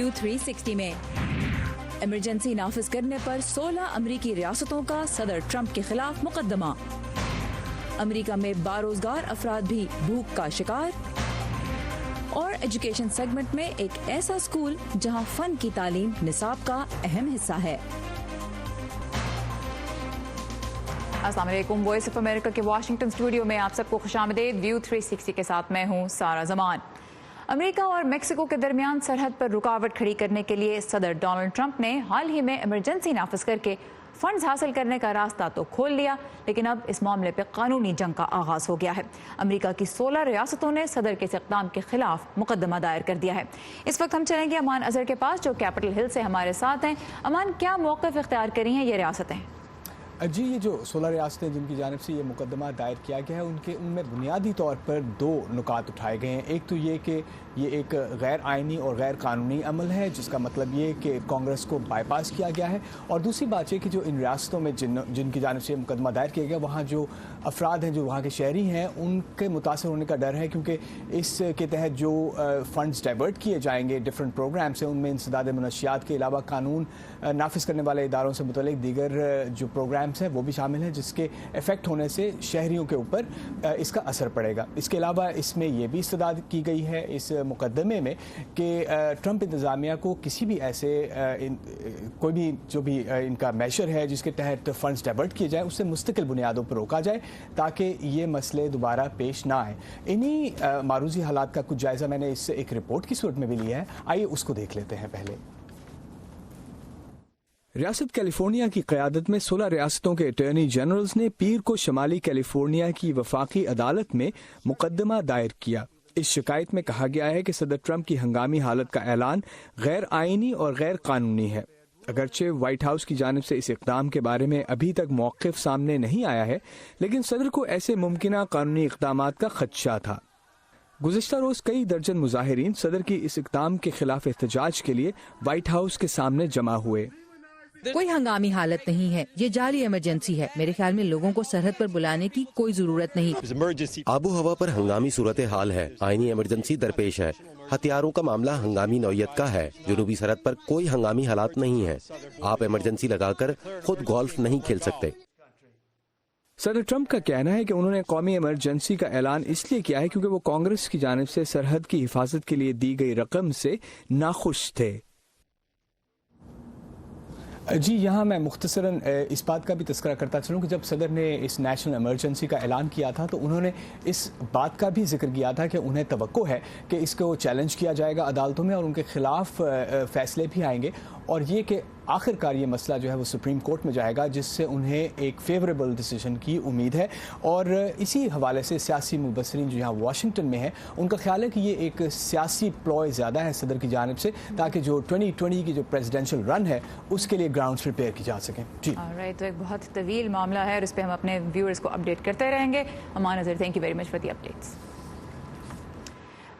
View 360 में। Emergency नाफिज करने पर 16 अमरीकी रियासतों का सदर ट्रंप के खिलाफ मुकदमा। अमरीका में बारोजगार अफराद भी भूख का शिकार। और एजुकेशन सेगमेंट में एक ऐसा स्कूल जहां फन की तालीम निसाब का अहम हिस्सा है। अस्सलाम वालेकुम, वॉइस ऑफ अमेरिका के वाशिंगटन स्टूडियो में आप सबको खुशामदीद। व्यू 360 के साथ मैं हूं सारा जमान। अमेरिका और मेक्सिको के दरमियान सरहद पर रुकावट खड़ी करने के लिए सदर डोनाल्ड ट्रंप ने हाल ही में इमरजेंसी नाफिज करके फंड्स हासिल करने का रास्ता तो खोल लिया, लेकिन अब इस मामले पर कानूनी जंग का आगाज हो गया है। अमेरिका की 16 रियासतों ने सदर के इस इक़दाम के खिलाफ मुकदमा दायर कर दिया है। इस वक्त हम चलेंगे अमान अजहर के पास, जो कैपिटल हिल से हमारे साथ हैं। अमान, क्या मौक़िफ़ इख्तियार करी हैं ये रियासतें? जी, ये जो 16 रियासतें जिनकी जानिब से ये मुकदमा दायर किया गया है, उनमें बुनियादी तौर पर 2 नुकात उठाए गए हैं। एक तो ये कि ये एक गैर आइनी और गैर कानूनी अमल है, जिसका मतलब ये कि कांग्रेस को बाईपास किया गया है। और दूसरी बात ये कि जो इन रियासतों में जिनकी जानिब से मुकदमा दायर किया गया, वहाँ जो अफराद हैं, जो वहाँ के शहरी हैं, उनके मुतासर होने का डर है, क्योंकि इसके तहत जो फ़ंड्स डाइवर्ट किए जाएंगे डिफरेंट प्रोग्राम से, उनमें इंसदाद मनशियात के अलावा कानून नाफिज करने वाले इदारों से मुतल्लिक दीगर जो प्रोग्राम्स हैं वो भी शामिल हैं, जिसके इफ़ेक्ट होने से शहरियों के ऊपर इसका असर पड़ेगा। इसके अलावा इसमें यह भी इस्तदाद की गई है इस मुकदमे में कि ट्रंप इंतज़ामिया को किसी भी ऐसे कोई भी जो भी इनका मेशर है जिसके तहत फ़ंड्स डाइवर्ट किए जाए, उससे मुस्तकिल बुनियादों पर रोका जाए ताकि ये मसले दोबारा पेश ना आए। इन्हीं मारूजी हालात का कुछ जायज़ा मैंने इससे एक रिपोर्ट की सूरत में भी लिया है। आइए उसको देख लेते हैं। पहले रियासत कैलिफोर्निया की क़यादत में 16 रियासतों के अटॉर्नी जनरल्स ने पीर को शमाली कैलिफोर्निया की वफाकी अदालत में मुकदमा दायर किया। इस शिकायत में कहा गया है कि सदर ट्रंप की हंगामी हालत का ऐलान गैर आइनी और गैर कानूनी है। अगरचे व्हाइट हाउस की जानिब से इस इक़दाम के बारे में अभी तक मौक़िफ़ सामने नहीं आया है, लेकिन सदर को ऐसे मुमकिना कानूनी इक़दामात का खदशा था। गुज़िश्ता रोज़ कई दर्जन मुज़ाहिरीन सदर की इस इक़दाम के खिलाफ एहतजाज के लिए व्हाइट हाउस के सामने जमा हुए। कोई हंगामी हालत नहीं है, ये जारी इमरजेंसी है। मेरे ख्याल में लोगों को सरहद पर बुलाने की कोई जरूरत नहीं। आबो हवा पर हंगामी सूरत हाल है, आईनी इमरजेंसी दरपेश है। हथियारों का मामला हंगामी नौयत का है। जुनूबी सरहद पर कोई हंगामी हालात नहीं है। आप इमरजेंसी लगाकर खुद गोल्फ नहीं खेल सकते। सदर ट्रंप का कहना है कि उन्होंने कौमी इमरजेंसी का ऐलान इसलिए किया है क्योंकि वो कांग्रेस की जानिब से सरहद की हिफाजत के लिए दी गई रकम से नाखुश थे। जी, यहाँ मैं मुख्तसरन इस बात का भी तज़किरा करता चलूँ कि जब सदर ने इस नेशनल इमरजेंसी का ऐलान किया था तो उन्होंने इस बात का भी जिक्र किया था कि उन्हें तवक्को है कि इसको चैलेंज किया जाएगा अदालतों में और उनके ख़िलाफ़ फ़ैसले भी आएंगे, और ये कि आखिरकार ये मसला जो है वो सुप्रीम कोर्ट में जाएगा, जिससे उन्हें एक फेवरेबल डिसीजन की उम्मीद है। और इसी हवाले से सियासी मुबसरीन जो यहाँ वाशिंगटन में है, उनका ख्याल है कि ये एक सियासी प्लॉय ज़्यादा है सदर की जानिब से, ताकि जो 2020 की जो प्रेसिडेंशियल रन है उसके लिए ग्राउंड्स प्रिपेयर की जा सकें। जी तो एक बहुत तवील मामला है और इस पर हम अपने व्यूअर्स को अपडेट करते रहेंगे। Aman Azhar, thank you very much for the updates.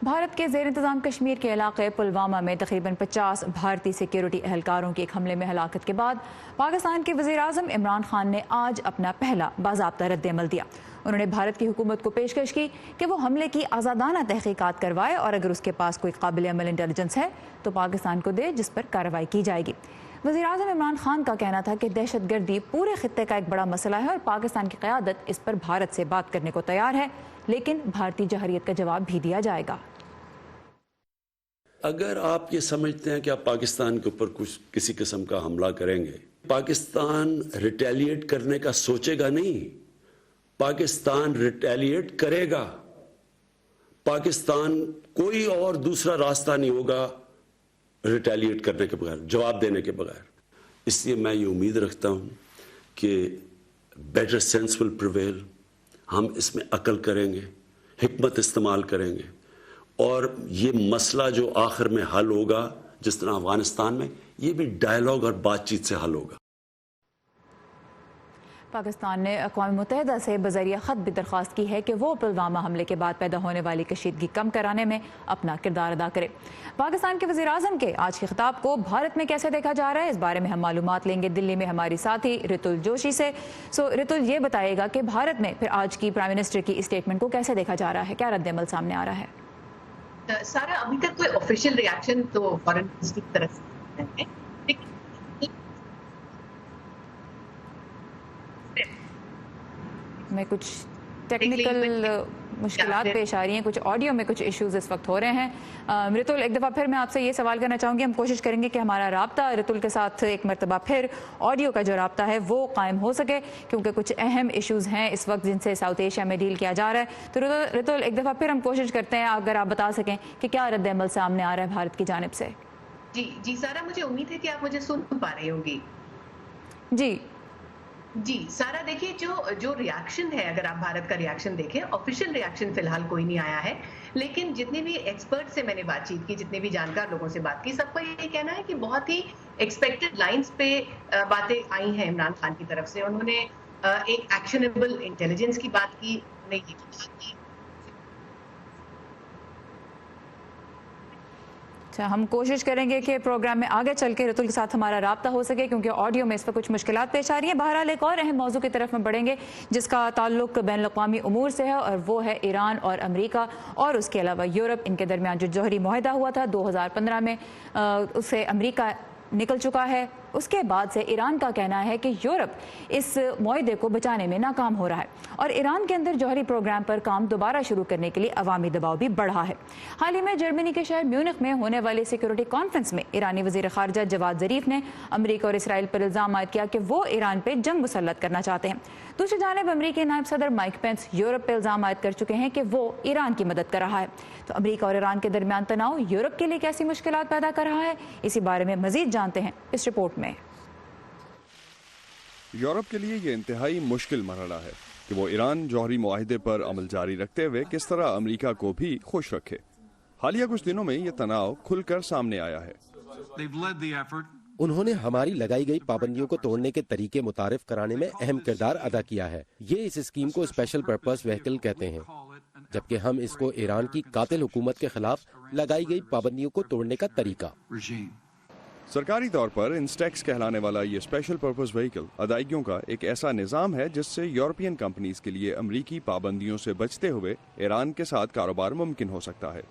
Bharat के ज़ेर इंतज़ाम कश्मीर के इलाके पुलवामा में तकरीबन 50 भारतीय सिक्योरिटी एहलकारों की एक हमले में हलाकत के बाद पाकिस्तान के वज़ीर आज़म इमरान खान ने आज अपना पहला बाज़ाब्ता रद्द-ए-अमल दिया। उन्होंने भारत की हुकूमत को पेशकश की कि वो हमले की आज़ादाना तहकीकात करवाए और अगर उसके पास कोई काबिल अमल इंटेलिजेंस है तो पाकिस्तान को दे, जिस पर कार्रवाई की जाएगी। वज़ीर आज़म इमरान खान का कहना था कि दहशतगर्दी पूरे खित्ते का एक बड़ा मसला है और पाकिस्तान की क़यादत इस पर भारत से बात करने को तैयार है, लेकिन भारतीय जहरियत का जवाब भी दिया जाएगा। अगर आप ये समझते हैं कि आप पाकिस्तान के ऊपर कुछ किसी किस्म का हमला करेंगे, पाकिस्तान रिटेलिएट करने का सोचेगा नहीं, पाकिस्तान रिटेलिएट करेगा। पाकिस्तान कोई और दूसरा रास्ता नहीं होगा रिटेलिएट करने के बगैर, जवाब देने के बगैर। इसलिए मैं ये उम्मीद रखता हूं कि बेटर सेंस विल प्रिवेल। हम इसमें अकल करेंगे, हिकमत इस्तेमाल करेंगे और ये मसला जो आखिर में हल होगा, जिस तरह अफगानिस्तान में, ये भी डायलॉग और बातचीत से हल होगा। पाकिस्तान ने अक़वाम मुत्तहिदा से बज़रिया ख़त भी दरख्वास्त की है कि वो पुलवामा हमले के बाद पैदा होने वाली कशीदगी कम कराने में अपना किरदार अदा करे। पाकिस्तान के वज़ीर आज़म के आज के खिताब को भारत में कैसे देखा जा रहा है, इस बारे में हम मालूमात लेंगे दिल्ली में हमारी साथी रितुल जोशी से। रितुल, ये बताइएगा कि भारत में फिर आज की प्राइम मिनिस्टर की स्टेटमेंट को कैसे देखा जा रहा है, क्या रद्द-ए-अमल सामने आ रहा है? सारा अभी तक कोई ऑफिशियल रिएक्शन तो फॉरेन मिनिस्ट्री की तरफ से नहीं है, लेकिन मैं कुछ टेक्निकल मुश्किलात पेश आ रही हैं, कुछ ऑडियो में कुछ इश्यूज इस वक्त हो रहे हैं। रितुल, एक दफ़ा फिर मैं आपसे ये सवाल करना चाहूँगी, हम कोशिश करेंगे कि हमारा राब्ता रितुल के साथ एक मरतबा फिर ऑडियो का जो राब्ता है वो कायम हो सके, क्योंकि कुछ अहम इश्यूज़ हैं इस वक्त जिनसे साउथ एशिया में डील किया जा रहा है। तो रितुल, एक दफ़ा फिर हम कोशिश करते हैं, अगर आप बता सकें कि क्या रद्द-ए-अमल सामने आ रहा है भारत की जानिब से। जी सारा, मुझे उम्मीद है कि आप मुझे सुन पा रही होंगी। जी सारा, देखिए जो रिएक्शन है, अगर आप भारत का रिएक्शन देखें, ऑफिशियल रिएक्शन फिलहाल कोई नहीं आया है, लेकिन जितने भी एक्सपर्ट से मैंने बातचीत की, जितने भी जानकार लोगों से बात की, सबका ये कहना है कि बहुत ही एक्सपेक्टेड लाइंस पे बातें आई हैं इमरान खान की तरफ से। उन्होंने एक एक्शनेबल इंटेलिजेंस की बात की, उन्होंने ये कहा कि हम कोशिश करेंगे कि प्रोग्राम में आगे चल के रितुल के साथ हमारा राब्ता हो सके, क्योंकि ऑडियो में इस पर कुछ मुश्किलात पेश आ रही हैं। बहरहाल एक और अहम मौजू की तरफ में बढ़ेंगे जिसका ताल्लुक बैन अवी उमूर से है, और वो है ईरान और अमेरिका और उसके अलावा यूरोप। इनके दरमियान जो जौहरी मुआहदा हुआ था 2015 में, उससे अमेरिका निकल चुका है। उसके बाद से ईरान का कहना है कि यूरोप इस मुआहदे को बचाने में नाकाम हो रहा है और ईरान के अंदर जौहरी प्रोग्राम पर काम दोबारा शुरू करने के लिए अवामी दबाव भी बढ़ा है। हाल ही में जर्मनी के शहर म्यूनिख में होने वाली सिक्योरिटी कॉन्फ्रेंस में ईरानी वजीर खारजा जवाद जरीफ ने अमेरिका और इसराइल पर इल्जाम आयद किया कि वो ईरान पर जंग मुसल्लत करना चाहते हैं। दूसरी जानिब अमेरिकी नायब सदर माइक पेंस यूरोप पर इल्जाम आयद कर चुके हैं कि वो ईरान की मदद कर रहा है। तो अमेरिका और ईरान के दरमियान तनाव यूरोप के लिए कैसी मुश्किलात पैदा कर रहा है, इसी बारे में मजीद जानते हैं इस रिपोर्ट में। यूरोप के लिए ये इंतहाई मुश्किल मरहला है कि वो ईरान जौहरी मुआहिदे पर अमल जारी रखते हुए किस तरह अमेरिका को भी खुश रखे। हालिया कुछ दिनों में ये तनाव खुलकर सामने आया है। उन्होंने हमारी लगाई गई पाबंदियों को तोड़ने के तरीके मुतारिफ कराने में अहम किरदार अदा किया है। ये इस स्कीम को स्पेशल पर्पस व्हीकल कहते हैं, जबकि हम इसको ईरान की कातिल हुकूमत के खिलाफ लगाई गई पाबंदियों को तोड़ने का तरीका। सरकारी तौर पर इंस्टेक्स कहलाने वाला ये स्पेशल पर्पस व्हीकल अदायगियों का एक ऐसा निज़ाम है जिससे यूरोपियन कंपनीज के लिए अमरीकी पाबंदियों से बचते हुए ईरान के साथ कारोबार मुमकिन हो सकता है।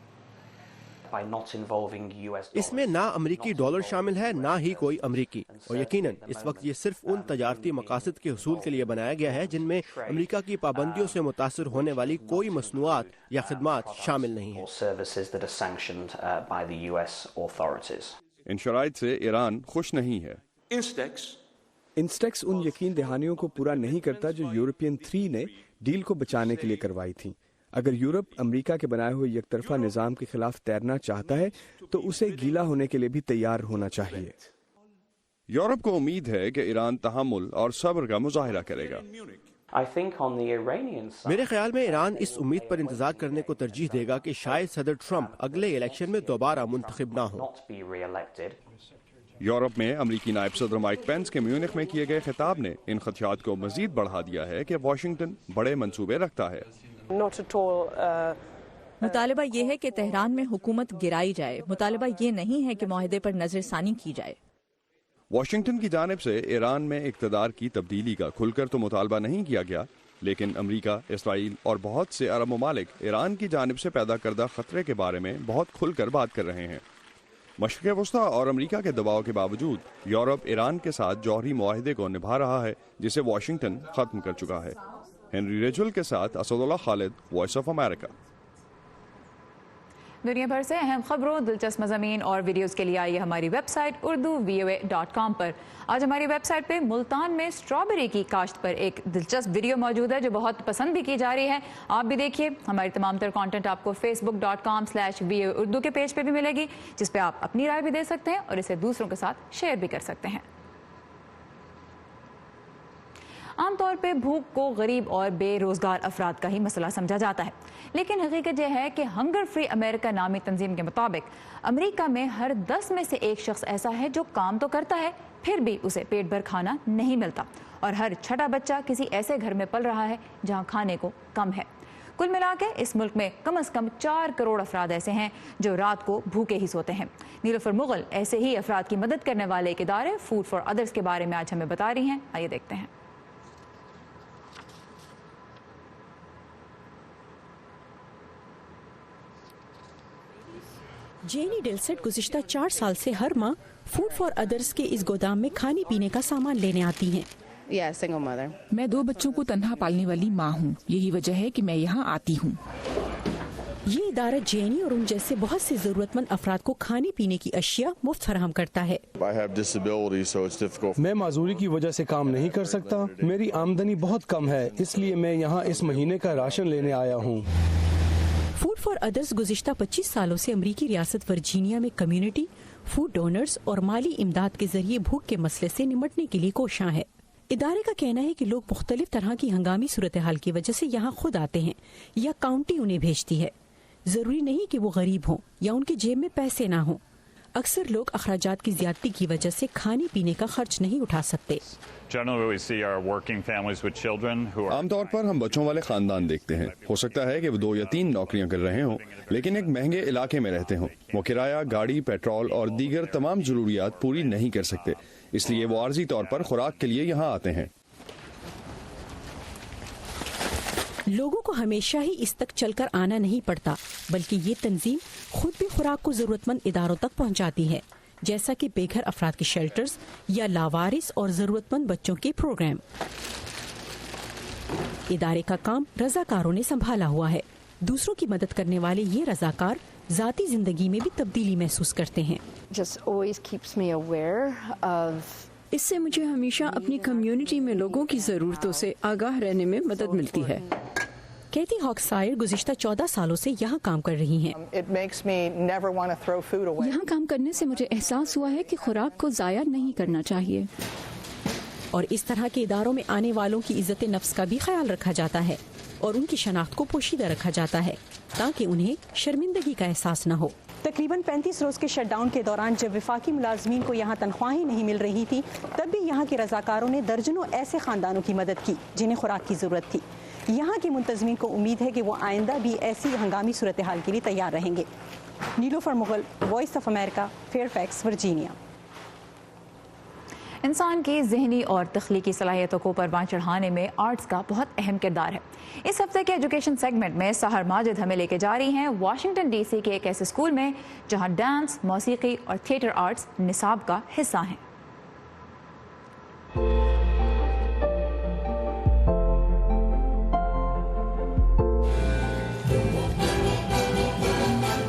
इसमें ना अमरीकी डॉलर शामिल है, ना ही कोई अमरीकी, और यकीनन इस वक्त ये सिर्फ उन तजारती मकासद के हुसूल के लिए बनाया गया है जिनमें अमरीका की पाबंदियों से मुतासर होने वाली कोई मसनूआत या खिदमात शामिल नहीं है। इन शराइत से ईरान खुश नहीं है। इंस्टेक्स उन यकीन दहानियों को पूरा नहीं करता जो यूरोपियन 3 ने डील को बचाने के लिए करवाई थी। अगर यूरोप अमेरिका के बनाए हुए यकतरफा निज़ाम के खिलाफ तैरना चाहता है तो उसे गीला होने के लिए भी तैयार होना चाहिए। यूरोप को उम्मीद है कि ईरान तहम्मुल और सब्र का मुजाहिरा करेगा। मेरे ख्याल में ईरान इस उम्मीद पर इंतजार करने को तरजीह देगा कि शायद सदर ट्रंप अगले इलेक्शन में दोबारा मुंतखब ना हो। यूरोप में अमरीकी नायब सदर माइक पेंस के म्यूनिख में किए गए खिताब ने इन खदशात को मजीद बढ़ा दिया है कि वाशिंगटन बड़े मंसूबे रखता है। मुतालबा ये है कि तेहरान में हुकूमत गिराई जाए, मुतालबा ये नहीं है कि मुआहदे पर नजरसानी की जाए। वाशिंगटन की जानिब से ईरान में इक़्तिदार की तब्दीली का खुलकर तो मुतालबा नहीं किया गया, लेकिन अमरीका, इसराइल और बहुत से अरब ममालिक ईरान की जानिब से पैदा करदा खतरे के बारे में बहुत खुलकर बात कर रहे हैं। मशरिक़ वस्ता और अमरीका के दबाव के बावजूद यूरोप ईरान के साथ जौहरी मुआहिदे को निभा रहा है जिसे वाशिंगटन ख़त्म कर चुका है। हेनरी रेजुल के साथ Asadullah Khalid, voice of America. दुनिया भर से अहम खबरों, दिलचस्प मज़ामीन और वीडियोस के लिए आइए हमारी वेबसाइट urdu.voa.com पर। आज हमारी वेबसाइट पे मुल्तान में स्ट्रॉबेरी की काश्त पर एक दिलचस्प वीडियो मौजूद है जो बहुत पसंद भी की जा रही है। आप भी देखिए। हमारी तमाम तर कंटेंट आपको facebook.com/voa urdu के पेज पे भी मिलेगी, जिस पे आप अपनी राय भी दे सकते हैं और इसे दूसरों के साथ शेयर भी कर सकते हैं। आमतौर पे भूख को गरीब और बेरोजगार अफराद का ही मसला समझा जाता है, लेकिन हकीकत यह है कि हंगर फ्री अमेरिका नामी तंजीम के मुताबिक अमेरिका में हर 10 में से एक शख्स ऐसा है जो काम तो करता है फिर भी उसे पेट भर खाना नहीं मिलता, और हर छठा बच्चा किसी ऐसे घर में पल रहा है जहां खाने को कम है। कुल मिला के इस मुल्क में कम से कम 4 करोड़ अफराद ऐसे हैं जो रात को भूखे ही सोते हैं। नीलोफर मुगल ऐसे ही अफराद की मदद करने वाले एक इदारे फूड फॉर अदर्स के बारे में आज हमें बता रही हैं। आइए देखते हैं। جینی ڈلسٹ گزشتہ 4 سال سے ہر ماہ فوڈ فار ادرس کے اس گودام میں کھانے پینے کا سامان لینے آتی ہیں۔ میں 2 بچوں کو تنہا پالنے والی ماں ہوں، یہی وجہ ہے کہ میں یہاں آتی ہوں۔ یہ ادارہ جینی اور ان جیسے بہت سے ضرورت مند افراد کو کھانے پینے کی اشیاء مفت فراہم کرتا ہے۔ میں معذوری کی وجہ سے کام نہیں کر سکتا، میری آمدنی بہت کم ہے، اس لیے میں یہاں اس مہینے کا راشن لینے آیا ہوں۔ فوڈ فار ادرس گزشتہ 25 سالوں سے امریکی ریاست ورجینیا میں کمیونٹی، فوڈ ڈونرز اور مالی امداد کے ذریعے بھوک کے مسئلے سے نمٹنے کے لیے کوشاں ہے۔ ادارے کا کہنا ہے کہ لوگ مختلف طرح کی ہنگامی صورتحال کی وجہ سے یہاں خود آتے ہیں یا کاؤنٹی انہیں بھیجتی ہے۔ ضروری نہیں کہ وہ غریب ہوں یا ان کی جیب میں پیسے نہ ہوں۔ اکثر لوگ اخراجات کی زیادتی کی وجہ سے کھانے پینے کا خرچ نہیں اٹھا سکتے۔ عام طور پر ہم بچوں والے خاندان دیکھتے ہیں، ہو سکتا ہے کہ وہ 2 یا 3 نوکریاں کر رہے ہوں لیکن ایک مہنگے علاقے میں رہتے ہوں۔ وہ کرایہ، گاڑی، پیٹرول اور دیگر تمام ضروریات پوری نہیں کر سکتے، اس لیے وہ عارضی طور پر خوراک کے لیے یہاں آتے ہیں۔ لوگوں کو ہمیشہ ہی اس تک چل کر آنا نہیں پڑتا، بلکہ یہ تنظیم خود بھی خوراک کو ضرورت مند اداروں تک پہنچاتی ہے، جیسا کہ بے گھر افراد کے شیلٹرز یا لاوارث اور ضرورت مند بچوں کے پروگرام۔ ادارے کا کام رضاکاروں نے سنبھالا ہوا ہے۔ دوسروں کی مدد کرنے والے یہ رضاکار ذاتی زندگی میں بھی تبدیلی محسوس کرتے ہیں۔ اس سے مجھے ہمیشہ اپنی کمیونٹی میں لوگوں کی ضرورتوں سے آگاہ رہنے میں مدد ملتی ہے۔ کیتی ہاکسائر گزشتہ 14 سالوں سے یہاں کام کر رہی ہیں۔ یہاں کام کرنے سے مجھے احساس ہوا ہے کہ خوراک کو ضائع نہیں کرنا چاہیے، اور اس طرح کے اداروں میں آنے والوں کی عزت نفس کا بھی خیال رکھا جاتا ہے اور ان کی شناخت کو پوشیدہ رکھا جاتا ہے تاکہ انہیں شرمندگی کا احساس نہ ہو۔ تقریباً 35 روز کے شٹ ڈاؤن کے دوران جب وفاقی ملازمین کو یہاں تنخواہیں نہیں مل رہی تھی، تب بھی یہاں کے رضاکاروں نے درجنوں ایسے خاندانوں کی مدد کی جنہیں خوراک کی ضرورت تھی۔ یہاں کے منتظمین کو امید ہے کہ وہ آئندہ بھی ایسی ہنگامی صورتحال کے لیے تیار رہیں گے۔ Nilofar Mughal, voice of America, Fairfax, Virginia. انسان کی ذہنی اور تخلیقی صلاحیتوں کو پروان چڑھانے میں آرٹس کا بہت اہم کردار ہے۔ اس ہفتے کے ایجوکیشن سیگمنٹ میں سحر ماجد ہمیں لے کے جا رہی ہیں واشنگٹن ڈی سی کے ایک ایسے اسکول میں جہاں ڈانس، موسیقی اور تھیٹر آرٹس نصاب کا حصہ ہیں۔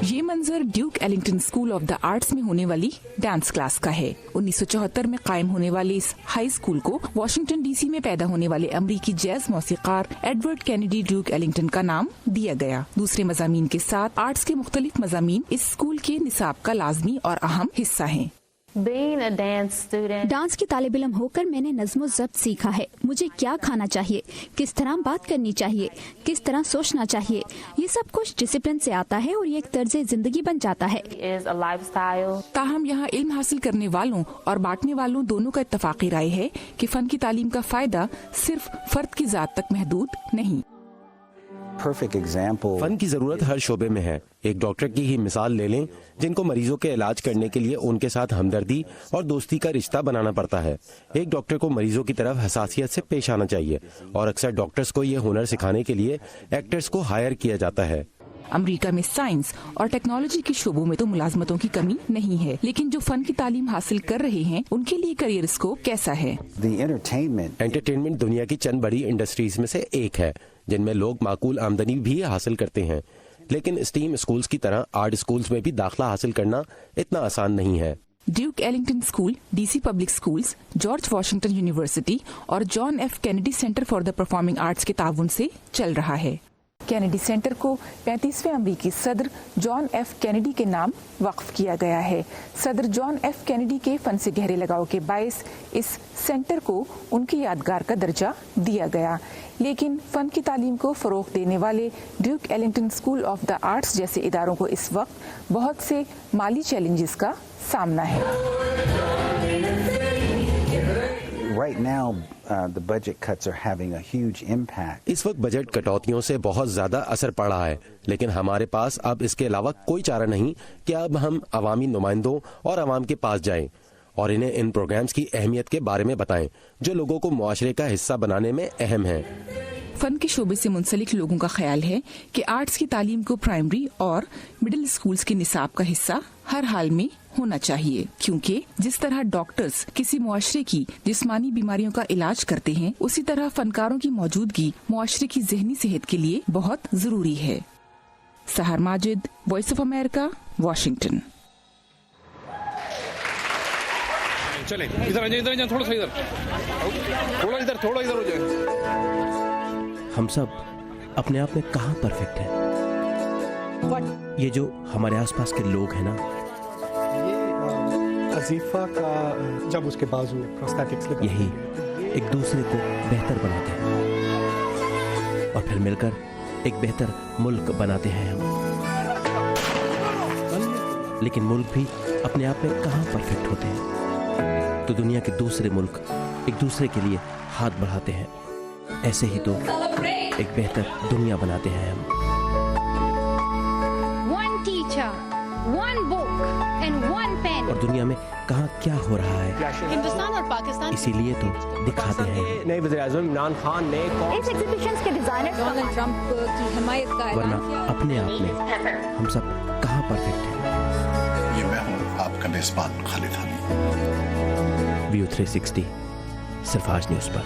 یہ منظر Duke Ellington school of the arts میں ہونے والی ڈانس کلاس کا ہے۔ 1974 میں قائم ہونے والے اس ہائی اسکول کو واشنگٹن ڈی سی میں پیدا ہونے والے امریکی جیز موسیقار ایڈورڈ کینیڈی ڈیوک ایلنگٹن کا نام دیا گیا۔ دوسرے مضامین کے ساتھ آرٹس کے مختلف مضامین اس اسکول کے نصاب کا لازمی اور اہم حصہ ہیں۔ ڈانس کی طالب علم ہو کر میں نے نظم و ضبط سیکھا ہے۔ مجھے کیا کھانا چاہیے، کس طرح بات کرنی چاہیے، کس طرح سوچنا چاہیے، یہ سب کچھ ڈسپلن سے آتا ہے اور یہ ایک طرز زندگی بن جاتا ہے۔ تاہم یہاں علم حاصل کرنے والوں اور بانٹنے والوں دونوں کا اتفاقی رائے ہے کہ فن کی تعلیم کا فائدہ صرف فرد کی ذات تک محدود نہیں۔ فن کی ضرورت ہر شعبے میں ہے۔ ایک ڈاکٹر کی ہی مثال لے لیں جن کو مریضوں کے علاج کرنے کے لیے ان کے ساتھ ہمدردی اور دوستی کا رشتہ بنانا پڑتا ہے۔ ایک ڈاکٹر کو مریضوں کی طرف حساسیت سے پیش آنا چاہیے اور اکثر ڈاکٹرز کو یہ ہنر سکھانے کے لیے ایکٹرز کو ہائر کیا جاتا ہے۔ امریکہ میں سائنس اور ٹیکنالوجی کے شعبوں میں تو ملازمتوں کی کمی نہیں ہے، لیکن جو فن کی تعلیم حاصل کر رہے ہیں ان کے لیے کیریئر اسکوپ کیسا ہے؟ انٹرٹینمنٹ دنیا کی چند بڑی انڈسٹریز میں سے ایک ہے جن میں لوگ معقول آمدنی بھی حاصل کرتے ہیں، لیکن اسٹیم اسکولز کی طرح آرٹ اسکولز میں بھی داخلہ حاصل کرنا اتنا آسان نہیں ہے۔ Duke Ellington school, D C public schools, George Washington university اور John F Kennedy center for the performing arts کے تعاون سے چل رہا ہے۔ کینیڈی سینٹر کو 35ویں امریکی صدر جان ایف کینیڈی کے نام وقف کیا گیا ہے۔ صدر جان ایف کینیڈی کے فن سے گہرے لگاؤ کے باعث اس سینٹر کو ان کی یادگار کا درجہ دیا گیا، لیکن فن کی تعلیم کو فروغ دینے والے Duke Ellington school of the arts جیسے اداروں کو اس وقت بہت سے مالی چیلنجز کا سامنا ہے۔ اس وقت بجٹ کٹوتیوں سے بہت زیادہ اثر پڑ رہا ہے، لیکن ہمارے پاس اب اس کے علاوہ کوئی چارہ نہیں کہ اب ہم عوامی نمائندوں اور عوام کے پاس جائیں اور انہیں ان پروگرامز کی اہمیت کے بارے میں بتائیں جو لوگوں کو معاشرے کا حصہ بنانے میں اہم ہیں۔ फन के शोबे से मुंसलिक लोगों का ख्याल है कि आर्ट्स की तालीम को प्राइमरी और मिडिल स्कूल्स के निसाब का हिस्सा हर हाल में होना चाहिए, क्योंकि जिस तरह डॉक्टर्स किसी मुआशरे की जिस्मानी बीमारियों का इलाज करते हैं, उसी तरह फनकारों की मौजूदगी मुआशरे की ज़हनी सेहत के लिए बहुत जरूरी है। सहर Majid, voice of America, Washington. चले इधर आ जाए, इधर थोड़ा सा थोड़ा इधर हो जाए। हम सब अपने आप में कहाँ परफेक्ट हैं? ये जो हमारे आसपास के लोग हैं ना, अजीफा का जब उसके बाजू प्रोस्थेटिक्स लगे, यही एक दूसरे को बेहतर बनाते हैं और फिर मिलकर एक बेहतर मुल्क बनाते हैं हम। लेकिन मुल्क भी अपने आप में कहाँ परफेक्ट होते हैं? तो दुनिया के दूसरे मुल्क एक दूसरे के लिए हाथ बढ़ाते हैं। ऐसे ही तो एक बेहतर दुनिया बनाते हैं हम। One teacher, one book and one pen. और दुनिया में कहाँ क्या हो रहा है, हिंदुस्तान और पाकिस्तान इसीलिए तो दिखाते हैं। नए वज़ीर-ए-आज़म इमरान खान ने इस एग्जीबिशन के डिजाइनर डोनाल्ड ट्रंप की हिमायत का वरना अपने आप में हम सब कहाँ परफेक्ट हैं? ये मैं हूँ आपका मेजबान खालिद हमीद। व्यू 360 सिर्फ आज न्यूज़ पर।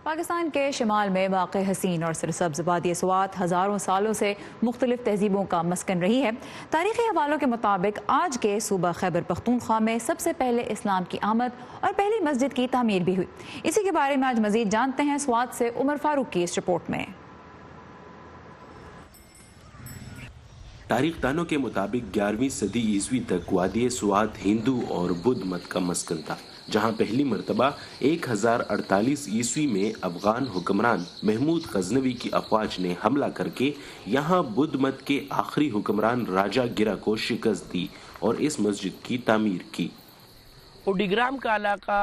पाकिस्तान के शिमाल में वाक़ हसीन और सरसब्ज़ वादी स्वात हज़ारों सालों से मुख्तलिफ तहजीबों का मस्कन रही है। तारीख़ी हवालों के मुताबिक आज के सूबा खैबर पख्तूनख्वा में सबसे पहले इस्लाम की आमद और पहली मस्जिद की तामीर भी हुई। इसी के बारे में आज मज़ीद जानते हैं स्वात से उमर फारूक की इस रिपोर्ट में। तारीख दानों के मुताबिक 11वीं सदी ईस्वी तक वादी स्वात हिंदू और बुद्ध मत का मस्कन था, जहां पहली मरतबा 1048 ईस्वी में अफगान हुक्मरान महमूद गजनवी की अफवाज ने हमला करके यहां बुद्ध मत के आखिरी हुक्मरान राजा गिरा को शिकस्त दी और इस मस्जिद की तामीर की। उडिग्राम का इलाका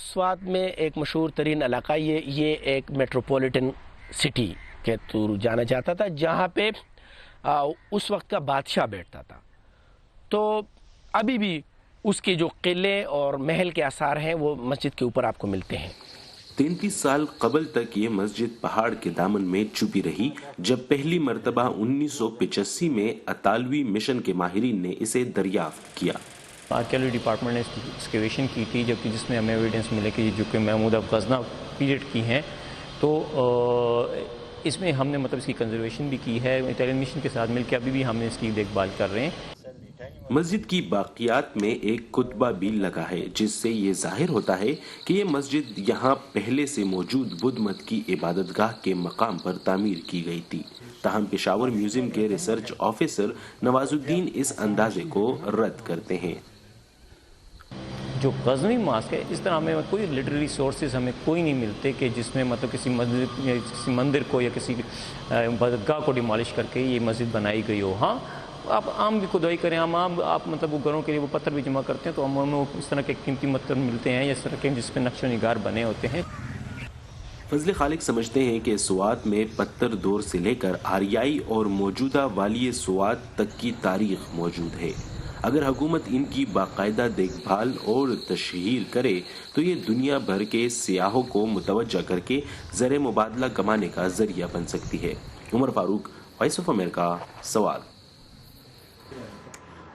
स्वात में एक मशहूर तरीन इलाका, ये एक मेट्रोपॉलिटन सिटी के तौर जाना जाता था, जहाँ पे उस वक्त का बादशाह बैठता था। तो अभी भी उसके जो किले और महल के आसार हैं वो मस्जिद के ऊपर आपको मिलते हैं। 33 साल कबल तक ये मस्जिद पहाड़ के दामन में छुपी रही, जब पहली मरतबा 1985 में अतालवी मिशन के माहिरीन ने इसे दरियाफ्त किया। आर्कियोलॉजी डिपार्टमेंट ने एक्सकेवेशन की थी, जबकि जिसमें हमें एविडेंस मिले कि जो कि महमूद ऑफ गजना पीरियड की हैं, तो इसमें हमने मतलब इसकी कंजर्वेशन भी की है। इटालियन मिशन के साथ मिलकर अभी भी हमने इसकी देखभाल कर रहे हैं। मस्जिद की बाकियात में एक कुतबा भी लगा है, जिससे ये जाहिर होता है कि ये मस्जिद यहाँ पहले से मौजूद बुद्ध मत की इबादतगाह के मकाम पर तामीर की गई थी। ताहम पेशावर म्यूजियम के रिसर्च ऑफिसर नवाजुद्दीन इस अंदाजे को रद्द करते हैं। जो गज़नवी मास्क है, इस तरह हमें कोई लिटरेरी सोर्सेज हमें कोई नहीं मिलते कि जिसमें मतलब किसी मंदिर को या किसी इबादतगाह को डिमॉलिश करके ये मस्जिद बनाई गई हो। हाँ, आप आम भी खुदाई करें, आप मतलब वो घरों के लिए वो पत्थर भी जमा करते हैं, तो हमें इस तरह के कीमती पत्थर मिलते हैं, इस तरह के जिस पे नक्श निगार बने होते हैं। फजल खालिक समझते हैं कि स्वात में पत्थर दौर से लेकर आरियाई और मौजूदा वाली स्वात तक की तारीख मौजूद है। अगर हुकूमत इनकी बाकायदा देखभाल और तशहीर करे तो ये दुनिया भर के सियाहों को मुतवज्जा करके ज़र मुबादला कमाने का जरिया बन सकती है। Umar Farooq, voice of America, Swat.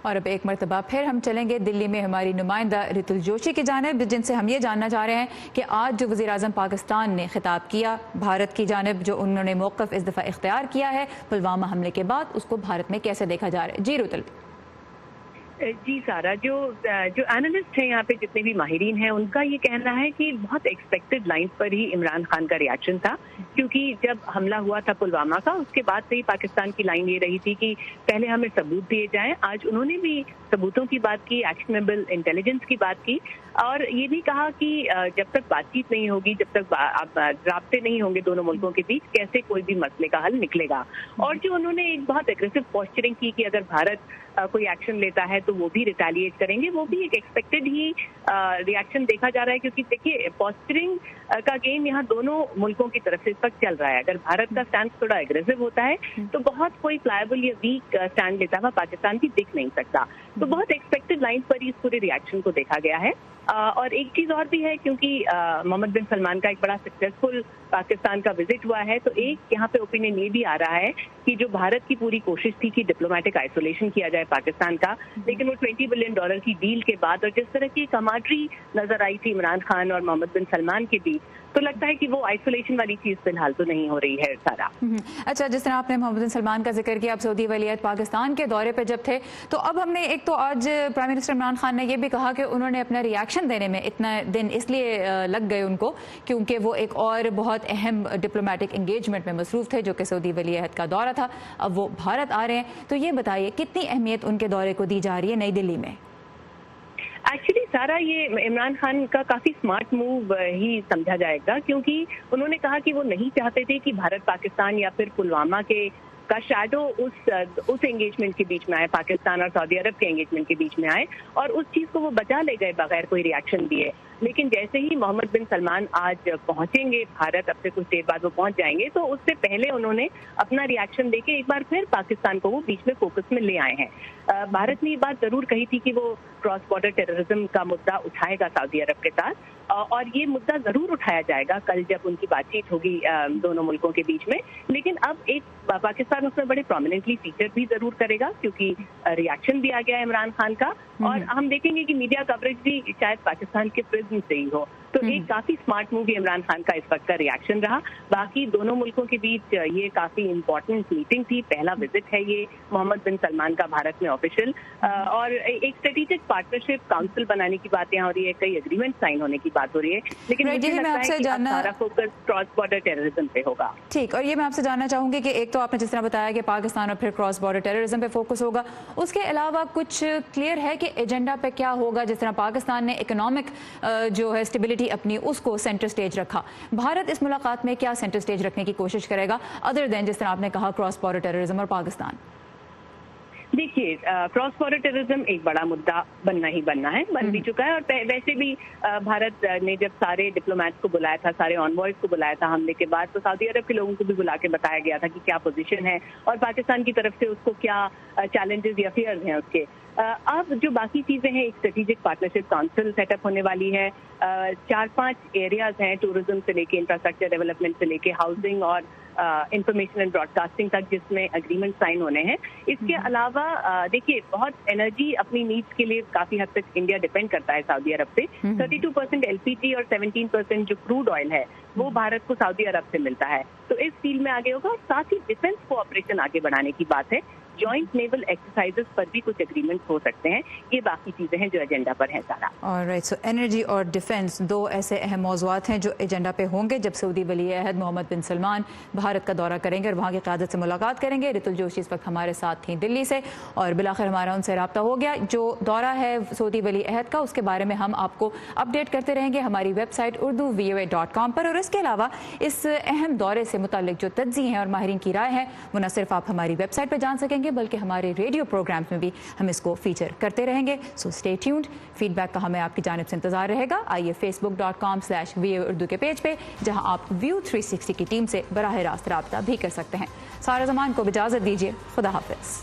और अब एक मरतबा फिर हम चलेंगे दिल्ली में हमारी नुमाइंदा रितुल जोशी की जानिब, जिनसे हम ये जानना चाह रहे हैं कि आज जो वज़ीर आज़म पाकिस्तान ने खिताब किया भारत की जानिब, जो उन्होंने मौक़िफ़ इस दफ़ा इख्तियार किया है पुलवामा हमले के बाद, उसको भारत में कैसे देखा जा रहा है? जी रितुल। जी सारा, जो एनालिस्ट हैं यहाँ पे, जितने भी माहिरीन हैं, उनका ये कहना है कि बहुत एक्सपेक्टेड लाइन पर ही इमरान खान का रिएक्शन था, क्योंकि जब हमला हुआ था पुलवामा का, उसके बाद से ही पाकिस्तान की लाइन ये रही थी कि पहले हमें सबूत दिए जाएं। आज उन्होंने भी सबूतों की बात की, एक्शनेबल इंटेलिजेंस की बात की। اور یہ بھی کہا کہ جب تک بات چیت نہیں ہوگی، جب تک رابطے نہیں ہوں گے دونوں ملکوں کے بیچ، کیسے کوئی بھی مسئلے کا حل نکلے گا. اور جو انہوں نے ایک بہت اگریسو پوسچرنگ کی کہ اگر بھارت کوئی ایکشن لیتا ہے تو وہ بھی ریٹیلیٹ کریں گے، وہ بھی ایک ایکسپیکٹڈ ہی ریئیکشن دیکھا جا رہا ہے. کیونکہ دیکھیے پوسچرنگ کا گیم یہاں دونوں ملکوں کی طرف سے اس وقت چل رہا ہے. اگر بھارت کا اسٹینڈ تھوڑا اگریسو ہوتا ہے تو بہت کوئی پلائبل یا ویک اسٹینڈ لیتا ہوا پاکستان بھی دکھ نہیں سکتا. تو بہت ایکسپیکٹڈ لائن پر ہی اس پورے ریئیکشن کو دیکھا گیا ہے. اور ایک چیز اور بھی ہے، کیونکہ محمد بن سلمان کا ایک بڑا سکسیسفل پاکستان کا وزٹ ہوا ہے، تو ایک یہاں پہ اوپینین یہ بھی آ رہا ہے کہ جو بھارت کی پوری کوشش تھی کہ ڈپلومیٹک آئسولیشن کیا جائے پاکستان کا، لیکن وہ $20 بلین کی ڈیل کے بعد اور جس طرح کی کماڈری نظر آئی تھی عمران خان اور محمد بن سلمان کے بیچ، تو لگتا ہے کہ وہ آئسولیشن والی چیز فی الحال تو نہیں ہو رہی ہے سارا. اچھا، جس طرح آپ نے محمد بن سلمان کا ذکر کیا، اب سعودی ولی عہد پاکستان کے دورے پہ جب تھے، تو اب ہم نے ایک تو آج پرائم منسٹر عمران خان نے یہ بھی کہا کہ انہوں نے اپنا ریئیکشن دینے میں اتنا دن اس لیے لگ گئے ان کو کیونکہ وہ ایک اور بہت اہم ڈپلومیٹک انگیجمنٹ میں مصروف تھے جو کہ سعودی ولی عہد کا دورہ تھا. اب وہ بھارت آ رہے ہیں، تو یہ بتائیے کتنی اہمیت ان کے دورے کو دی جا رہی ہے نئی دلی میں؟ ایکچولی سارا یہ عمران خان کا کافی اسمارٹ موو ہی سمجھا جائے گا، کیونکہ انہوں نے کہا کہ وہ نہیں چاہتے تھے کہ بھارت پاکستان یا پھر پلوامہ کا شیڈو اس انگیجمنٹ کے بیچ میں آئے، پاکستان اور سعودی عرب کے انگیجمنٹ کے بیچ میں آئے، اور اس چیز کو وہ بچا لے گئے بغیر کوئی ریئیکشن دیے. لیکن جیسے ہی محمد بن سلمان آج پہنچیں گے بھارت، اب سے کچھ دیر بعد وہ پہنچ جائیں گے، تو اس سے پہلے انہوں نے اپنا ریئیکشن دے کے ایک بار پھر پاکستان کو وہ بیچ میں فوکس میں لے آئے ہیں. بھارت نے یہ بات ضرور کہی تھی کہ وہ کراس بارڈر ٹیررزم کا مدعا اٹھائے گا سعودی عرب کے ساتھ، اور یہ مدعا ضرور اٹھایا جائے گا کل جب ان کی بات چیت ہوگی دونوں ملکوں کے بیچ میں. لیکن اب ایک پاکستان اس میں بڑے پرومیننٹلی فیچر بھی ضرور کرے گا، کیونکہ ریئیکشن بھی آ گیا ہے عمران خان کا، اور ہم دیکھیں گے کہ میڈیا کوریج بھی شاید پاکستان کے پرزم سے ہی ہو. تو ایک کافی اسمارٹ موو عمران خان کا اس وقت کا ریئیکشن رہا. باقی دونوں ملکوں کے بیچ یہ کافی امپورٹنٹ میٹنگ تھی، پہلا وزٹ ہے یہ محمد بن سلمان کا بھارت میں آفیشیل، اور ایک اسٹریٹجک پارٹنرشپ کاؤنسل بنانے کی بات یہاں ہو رہی ہے، کئی اگریمنٹ سائن ہونے کی بات ہو رہی ہے. لیکن مجھے لگتا ہے کہ سارا فوکس کراس بارڈر ٹیررزم پہ ہوگا. ٹھیک، اور یہ میں آپ سے جاننا چاہوں گی کہ ایک تو آپ نے جس طرح بتایا کہ پاکستان اور پھر کراس بارڈر ٹیررزم پہ فوکس ہوگا، اس کے علاوہ کچھ کلیئر ہے کہ ایجنڈا پہ کیا ہوگا؟ جس طرح پاکستان نے اکنامک جو ہے اسٹیبلٹی اپنی اس کو سینٹر سٹیج رکھا، بھارت اس ملاقات میں کیا سینٹر سٹیج رکھنے کی کوشش کرے گا ادر دین جس طرح آپ نے کہا کراس بارڈر ٹیررزم اور پاکستان؟ دیکھیے کراس بارڈر ٹیررزم ایک بڑا مدعا بننا ہی بننا ہے، بن بھی چکا ہے. اور ویسے بھی بھارت نے جب سارے ڈپلومیٹس کو بلایا تھا، سارے آنوائز کو بلایا تھا حملے کے بعد، تو سعودی عرب کے لوگوں کو بھی بلا کے بتایا گیا تھا کہ کیا پوزیشن ہے اور پاکستان کی طرف سے اس کو کیا چیلنجز یا فیئرز ہیں اس کے. اب جو باقی چیزیں ہیں، ایک strategic partnership council set up ہونے والی ہے، 4-5 ایریاز ہیں ٹورزم سے لے کے انفراسٹرکچر ڈیولپمنٹ سے لے کے ہاؤسنگ اور انفارمیشن اینڈ براڈ کاسٹنگ تک، جس میں اگریمنٹ سائن ہونے ہیں. اس کے علاوہ دیکھیے بہت انرجی اپنی نیڈس کے لیے کافی حد تک انڈیا ڈیپینڈ کرتا ہے سعودی عرب سے. 32% LPG اور 17% جو کروڈ آئل ہے وہ بھارت کو سعودی عرب سے ملتا ہے. تو اس فیلڈ میں آگے ہوگا، اور ساتھ ہی ڈیفینس کوآپریشن آگے بڑھانے کی بات ہے. جوائنٹ نیول ایکسرسائزز پر بھی کچھ اگریمنٹ ہو سکتے ہیں. یہ باقی چیزیں ہیں جو ایجنڈا پر ہیں سارا. آلرائٹ، سو انرجی اور ڈیفینس دو ایسے اہم موضوعات ہیں جو ایجنڈا پہ ہوں گے جب سعودی ولی عہد محمد بن سلمان بھارت کا دورہ کریں گے اور وہاں کی قیادت سے ملاقات کریں گے. رتل جوشی اس وقت ہمارے ساتھ تھیں دلی سے، اور بالآخر ہمارا ان سے رابطہ ہو گیا. جو دورہ ہے سعودی ولی عہد کا، اس کے بارے میں ہم آپ کو اپڈیٹ کرتے رہیں گے ہماری ویب سائٹ urduvoa.com پر. اور اس کے علاوہ اس اہم دورے سے متعلق جو تجزیے ہیں اور ماہرین کی رائے ہے وہ نہ صرف آپ ہماری ویب سائٹ پہ جان سکیں گے بلکہ ہمارے ریڈیو پروگرامز میں بھی ہم اس کو فیچر کرتے رہیں گے. So stay tuned. Feedback کا ہمیں آپ کی جانب سے انتظار رہے گا. آئیے facebook.com/VOA اردو کے پیج پہ، جہاں آپ ویو 360 کی ٹیم سے براہ راست رابطہ بھی کر سکتے ہیں. سارا زمان کو اجازت دیجیے. خدا حافظ.